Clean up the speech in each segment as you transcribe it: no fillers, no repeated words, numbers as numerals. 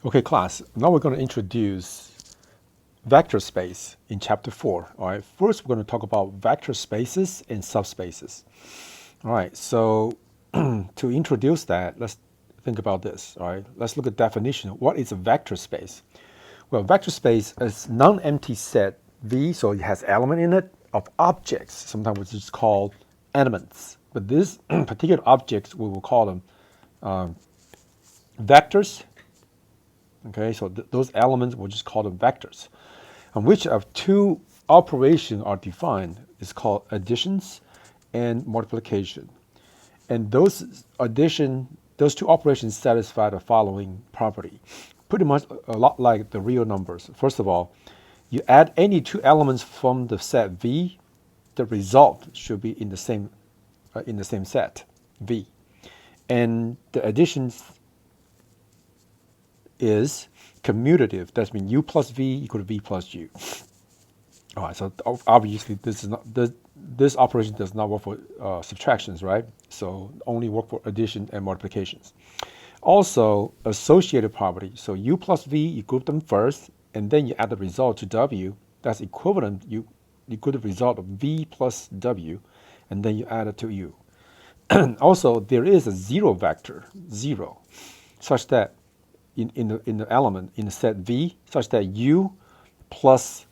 Okay, class, now we're going to introduce vector space in chapter 4. All right, first we're going to talk about vector spaces and subspaces. All right, so to introduce that, let's think about this. All right, let's look at definition. What is a vector space? Well, vector space is non-empty set V, so it has element in it of objects. Sometimes it's just called elements. But these particular objects, we will call them vectors. Okay, so those elements, we'll just call them vectors. On which of two operations are defined is called additions and multiplication. And those two operations satisfy the following property. Pretty much a lot like the real numbers. First of all, you add any two elements from the set V, the result should be in the same set V. And the additions is commutative. That means u plus v equal to v plus u. All right, so obviously this operation does not work for subtractions, right? So only work for addition and multiplications. Also, associative property. So u plus v, you group them first, and then you add the result to w. That's equivalent. You group the result of v plus w, and then you add it to u. Also, there is a zero vector, zero, such that in the element in the set V, such that u plus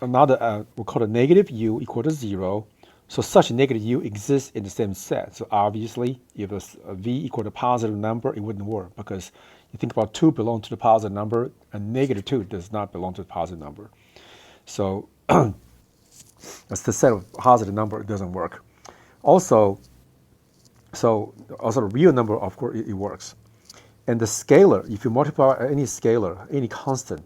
another we'll call it negative u equal to 0. So such a negative u exists in the same set. So obviously, if a v equal to a positive number, it wouldn't work because you think about 2 belong to the positive number, and negative 2 does not belong to the positive number. So that's the set of positive number, it doesn't work. Also, the real number, of course, it works. And the scalar, if you multiply any scalar, any constant,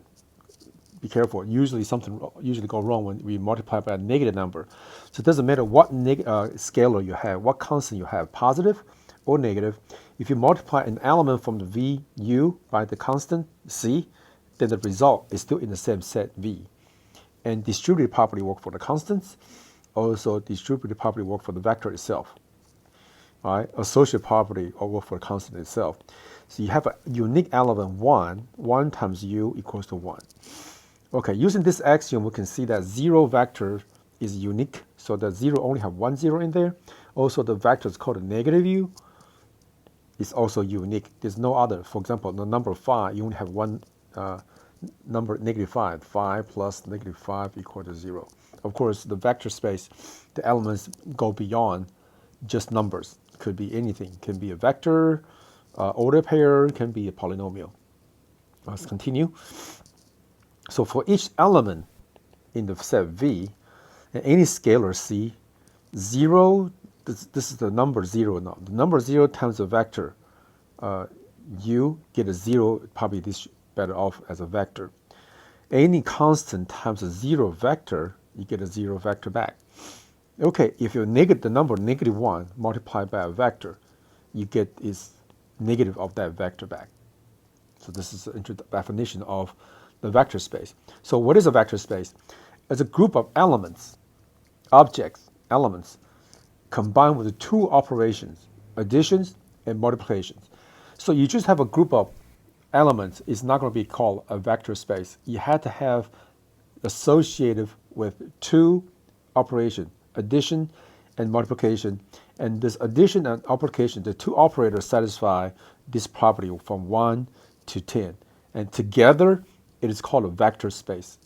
be careful. Usually something go wrong when we multiply by a negative number. So it doesn't matter what scalar you have, what constant you have, positive or negative. If you multiply an element from the V, U, by the constant, C, then the result is still in the same set, V. And distributive property work for the constants. Also, distributive property work for the vector itself. All right, associative property or work for the constant itself. So you have a unique element 1. 1 times u equals to 1. Okay, using this axiom, we can see that zero vector is unique. So the 0 only have 1 0 in there. Also, the vector is called a negative u is also unique. There's no other. For example, the number 5, you only have one number, negative 5. 5 plus negative 5 equal to 0. Of course, the vector space, the elements go beyond just numbers. Could be anything. Can be a vector, order pair, can be a polynomial. Let's continue. So for each element in the set V, and any scalar C, 0, this is the number 0 now. The number 0 times the vector u, get a 0, probably this better off as a vector. Any constant times a 0 vector, you get a 0 vector back. Okay, if you negate the number negative 1 multiplied by a vector, you get is negative of that vector back. So this is the definition of the vector space. So what is a vector space? It's a group of elements, objects, elements, combined with two operations, additions and multiplications. So you just have a group of elements, it's not going to be called a vector space. You have to have associated with two operations, addition and multiplication. And this addition and multiplication, the two operators satisfy this property from 1 to 10. And together, it is called a vector space.